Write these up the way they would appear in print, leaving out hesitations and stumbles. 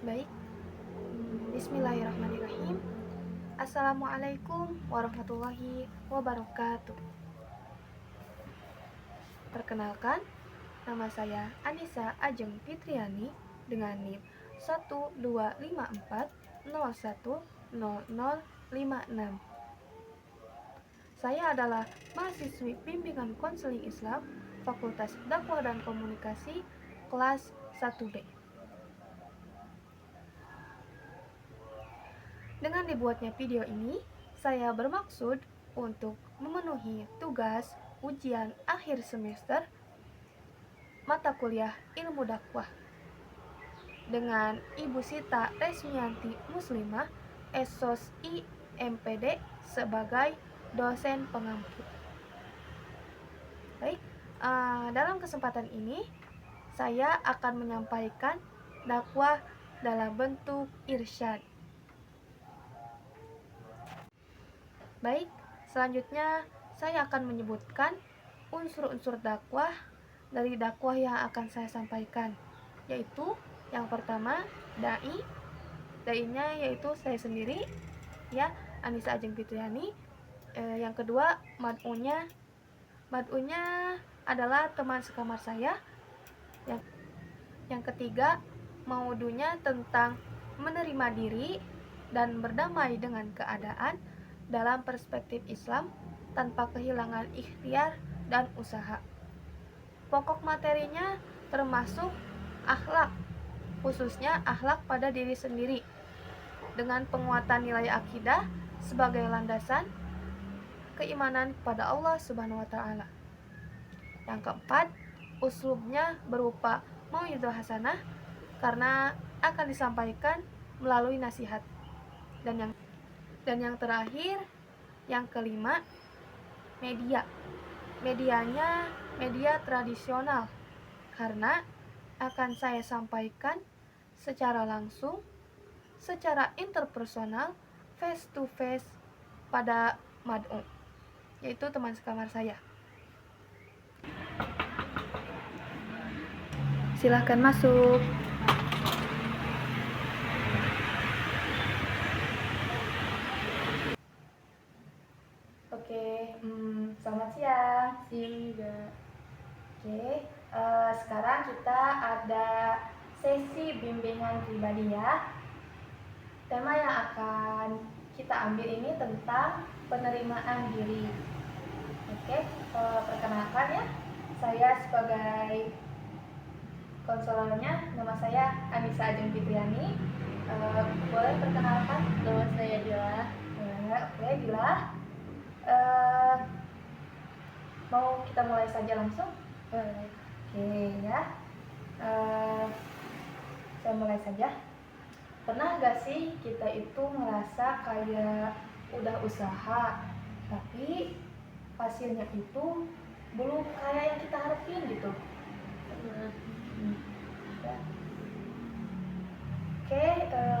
Baik, bismillahirrahmanirrahim. Assalamualaikum warahmatullahi wabarakatuh. Perkenalkan, nama saya Anissa Ajeng Fitriani dengan NIM 12540100056. Saya adalah mahasiswi bimbingan konseling Islam Fakultas Dakwah dan Komunikasi kelas 1B. Dengan dibuatnya video ini, saya bermaksud untuk memenuhi tugas ujian akhir semester mata kuliah ilmu dakwah dengan Ibu Sita Resmianti Muslimah, Esos IMPD sebagai dosen pengampu. Baik, dalam kesempatan ini saya akan menyampaikan dakwah dalam bentuk irsyad. Baik, selanjutnya saya akan menyebutkan unsur-unsur dakwah dari dakwah yang akan saya sampaikan, yaitu yang pertama dai. Dai-nya yaitu saya sendiri, ya, Anissa Ajeng Fitriani. Yang kedua mad'unya. Mad'unya adalah teman sekamar saya. Yang ketiga maudunya tentang menerima diri dan berdamai dengan keadaan dalam perspektif Islam tanpa kehilangan ikhtiar dan usaha. Pokok materinya termasuk akhlak, khususnya akhlak pada diri sendiri, dengan penguatan nilai akidah sebagai landasan keimanan kepada Allah Subhanahu wa taala. Yang keempat, uslubnya berupa mau'izah hasanah karena akan disampaikan melalui nasihat. Dan yang terakhir, yang kelima, media. Medianya media tradisional karena akan saya sampaikan secara langsung, secara interpersonal, face to face pada mad'u, yaitu teman sekamar saya. Silahkan masuk. Oke, selamat siang. Siang juga. Oke, sekarang kita ada sesi bimbingan pribadi ya. Tema yang akan kita ambil ini tentang penerimaan diri. Oke, perkenalkan ya, saya sebagai konselornya, nama saya Anissa Ajeng Fitriani. Boleh perkenalkan? Nama saya Dila. Oke, Dila. Mau kita mulai saja langsung? Boleh. Oke ya. Saya mulai saja. Pernah gak sih kita itu ngerasa kayak udah usaha, tapi hasilnya itu belum kayak yang kita harapin gitu? Pernah. Ya. Oke,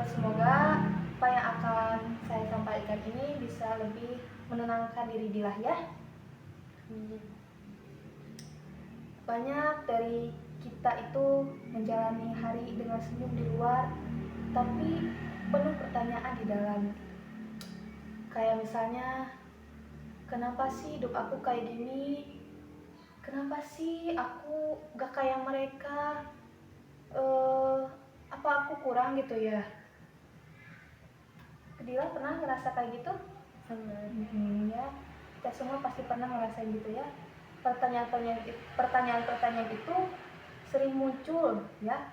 semoga apa yang akan saya sampaikan ini bisa lebih menenangkan diri Dilah ya. Banyak dari kita itu menjalani hari dengan senyum di luar, tapi penuh pertanyaan di dalam. Kayak misalnya, kenapa sih hidup aku kayak gini? Kenapa sih aku gak kayak mereka? Apa aku kurang gitu ya? Dila pernah ngerasa kayak gitu? Pernah. Ya, kita semua pasti pernah ngerasain gitu ya. Pertanyaan-pertanyaan itu sering muncul ya,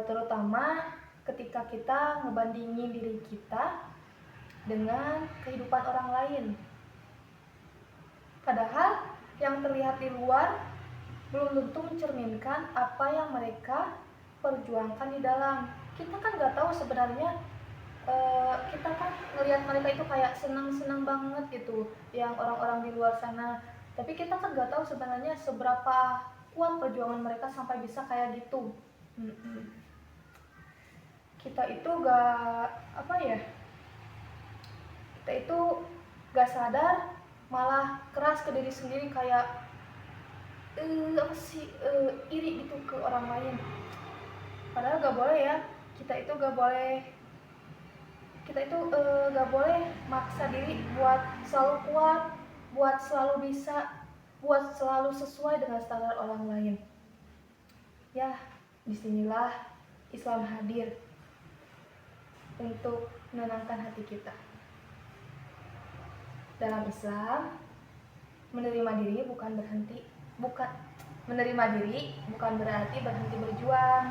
terutama ketika kita ngebandingin diri kita dengan kehidupan orang lain. Padahal yang terlihat di luar belum tentu mencerminkan apa yang mereka perjuangkan di dalam. Kita kan nggak tahu sebenarnya, kita kan ngelihat mereka itu kayak senang-senang banget gitu, yang orang-orang di luar sana. Tapi kita kan nggak tahu sebenarnya seberapa kuat perjuangan mereka sampai bisa kayak gitu. Kita itu kita itu gak sadar, malah keras ke diri sendiri, kayak iri gitu ke orang lain. Padahal gak boleh ya, kita itu gak boleh maksa diri buat selalu kuat, buat selalu bisa, buat selalu sesuai dengan standar orang lain. Ya, disinilah Islam hadir untuk menenangkan hati kita. Dalam Islam, menerima diri bukan berarti berhenti berjuang.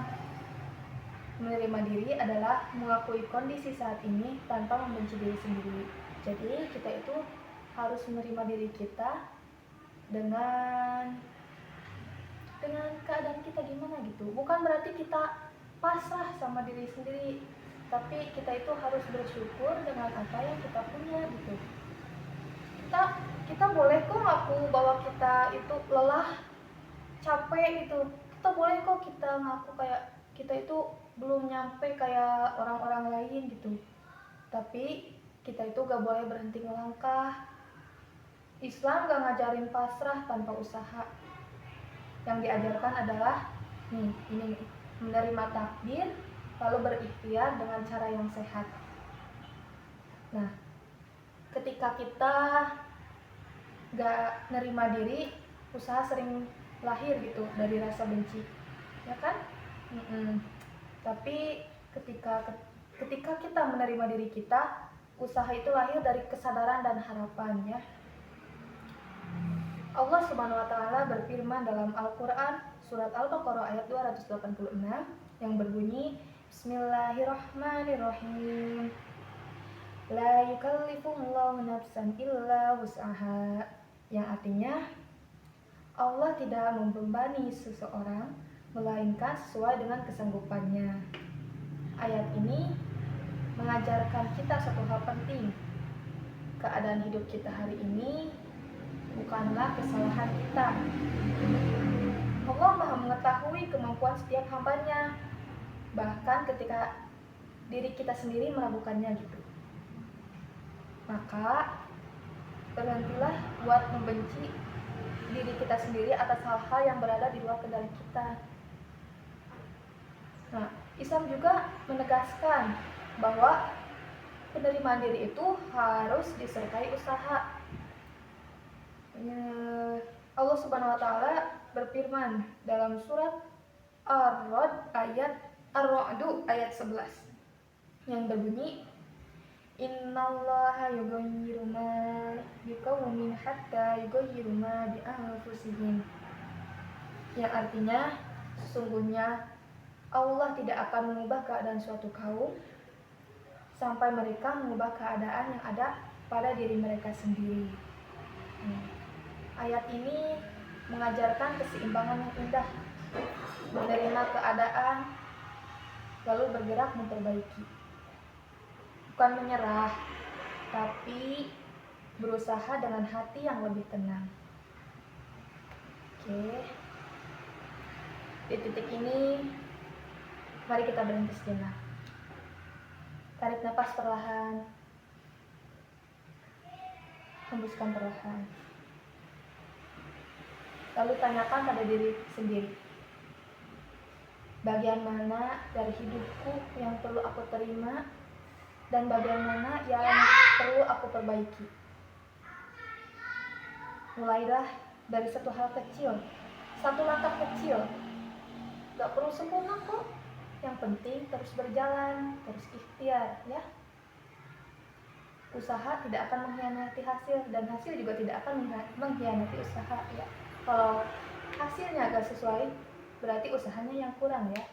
Menerima diri adalah mengakui kondisi saat ini tanpa membenci diri sendiri. Jadi kita itu harus menerima diri kita dengan keadaan kita gimana gitu. Bukan berarti kita pasrah sama diri sendiri, tapi kita itu harus bersyukur dengan apa yang kita punya gitu. Kita boleh kok ngaku bahwa kita itu lelah, capek gitu. Kita boleh kok kita ngaku kayak kita itu belum nyampe kayak orang-orang lain gitu. Tapi kita itu gak boleh berhenti melangkah. Islam gak ngajarin pasrah tanpa usaha. Yang diajarkan adalah ini menerima takdir lalu berikhtiar dengan cara yang sehat. Nah, ketika kita gak nerima diri, usaha sering lahir gitu dari rasa benci, ya kan? Tapi ketika kita menerima diri kita, usaha itu lahir dari kesadaran dan harapan, ya. Allah Subhanahu wa taala berfirman dalam Al-Qur'an surat Al-Baqarah ayat 286 yang berbunyi Bismillahirrahmanirrahim. La yukallifullahu nafsan illa wus'aha. Yang artinya Allah tidak membebani seseorang melainkan sesuai dengan kesanggupannya. Ayat ini mengajarkan kita satu hal penting. Keadaan hidup kita hari ini bukanlah kesalahan kita. Allah Maha mengetahui kemampuan setiap hambanya, bahkan ketika diri kita sendiri meragukannya gitu. Maka berhentilah buat membenci diri kita sendiri atas hal-hal yang berada di luar kendali kita. Nah, Islam juga menegaskan bahwa penerimaan diri itu harus disertai usaha. Allah Subhanahu wa taala berfirman dalam surat Ar-Ra'd ayat 11 yang berbunyi Innallaha yughayyiru ma biqaumin hatta yughayyiru ma bi anfusihim. Yang artinya sesungguhnya Allah tidak akan mengubah keadaan suatu kaum sampai mereka mengubah keadaan yang ada pada diri mereka sendiri. Ayat ini mengajarkan keseimbangan yang indah, menerima keadaan lalu bergerak memperbaiki. Bukan menyerah, tapi berusaha dengan hati yang lebih tenang. Oke. Di titik ini, mari kita berhenti sejenak. Tarik nafas perlahan. Hembuskan perlahan. Lalu tanyakan pada diri sendiri. Bagian mana dari hidupku yang perlu aku terima dan bagian mana yang perlu aku perbaiki. Mulailah dari satu hal kecil, satu langkah kecil. Gak perlu sempurna kok. Yang penting terus berjalan, terus ikhtiar, ya. Usaha tidak akan mengkhianati hasil dan hasil juga tidak akan mengkhianati usaha, ya. Kalau hasilnya agak sesuai, berarti usahanya yang kurang, ya.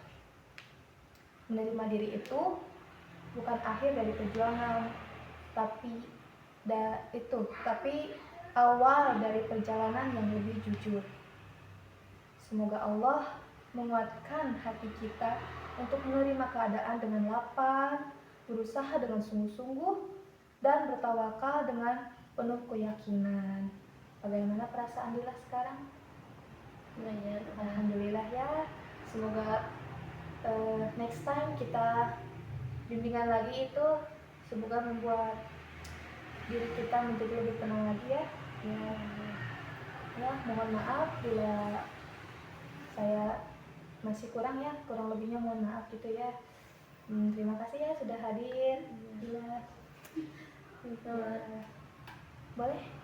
Menerima diri itu bukan akhir dari perjuangan, tapi awal dari perjalanan yang lebih jujur. Semoga Allah menguatkan hati kita untuk menerima keadaan dengan lapang, berusaha dengan sungguh-sungguh, dan bertawakal dengan penuh keyakinan. Bagaimana perasaan Dila sekarang? Alhamdulillah, ya. Semoga next time kita bimbingan lagi itu semoga membuat diri kita menjadi lebih tenang lagi, ya. Ya, mohon maaf bila saya masih kurang, ya, kurang lebihnya mohon maaf gitu, ya. Terima kasih ya sudah hadir. Iya. Iya. Boleh.